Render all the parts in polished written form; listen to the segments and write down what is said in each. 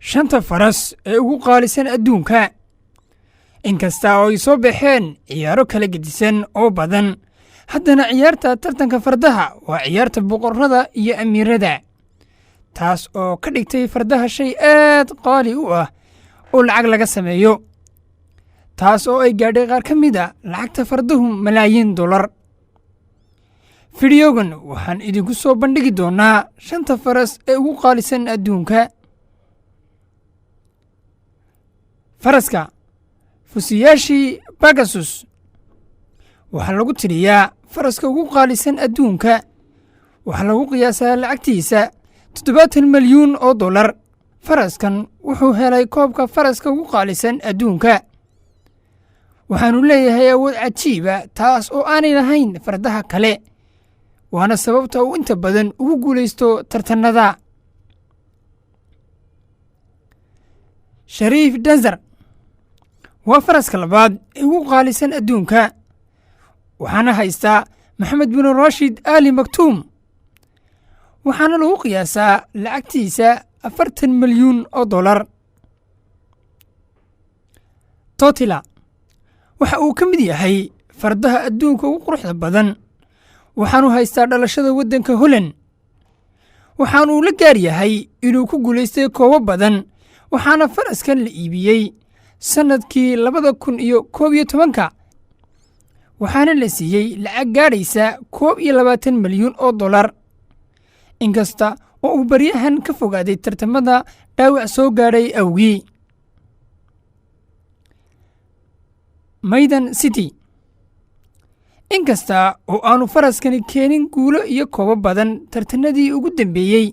shanta faras ee ugu qaalisan adduunka. inkasta oo ay soo baxeen ciyaaro kala gedisan oo badan, haddana ciyaarta tartanka fardaha waa ciyaarta boqorrada iyo amiirada, taas oo ka dhigtay fardaha shay aad qaali u ah oo lacag laga sameeyo, taas oo ay gaadhay qaar ka mid a lacagta farduhu malaayiin dollar. fidiyogan waxaan idinku soo bandhigi doonnaa shanta faras ee ugu qaalisan adduunka. faraska fusiyaashii bagasus waxaa lagu tiriyaa faraska ugu qaalisan adduunka. waxaa lagu qiyaasaa lacagtiisa $70 milyuun. faraskan wuxuu helay koobka faraska ugu qaalisan adduunka. waxaannu leeyahay awood cajiiba, taas oo aanay lahayn fardaha kale, waana sababta uu inta badan ugu guulaysto tartannada. shariif danzar waa faraska labaad ee ugu qaalisan adduunka, waxaana haystaa maxamed bin rashid ali maktuum, waxaana lagu qiyaasaa lacagtiisa $40 milyuun. totila waxa uu ka mid yahay fardaha adduunka ugu quruxda badan, waxaanu haystaa dhalashada waddanka Holland, waxaanuu la gaar yahay inuu ku guulaystay koobo badan, waxaana faraskan la iibiyey sannadkii 2011, waxaana la siiyey lacag gaadhaysa $21 milyuun. inkasta oo uu baryahan ka fogaaday tartamada dhaawac soo gaadhay awgii. maydan city inkasta oo aanu faraskani keenin guulo iyo koobo badan tartanadii ugu dambeeyey,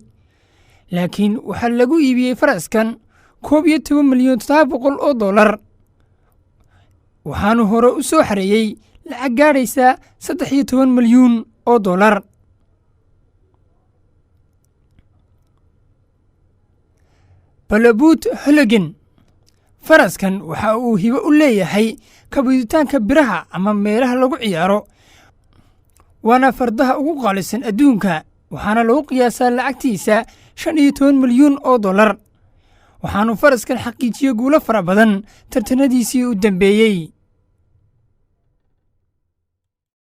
laakiin waxaa lagu iibiyey faraskan $11 milyuun, waxaanu hore u soo xareeyey lacag gaadhaysa $13 milyuun. balabut hologen faraskan waxa uu hibo u leeyahay kabiditaanka biraha ama meelaha lagu ciyaaro, waana fardaha ugu qaalisan adduunka, waxaana lagu qiyaasaa lacagtiisa $15 milyuun. waxaanu faraskan xaqiijiye guulo fara badan tartanadiisii u dambeeyey.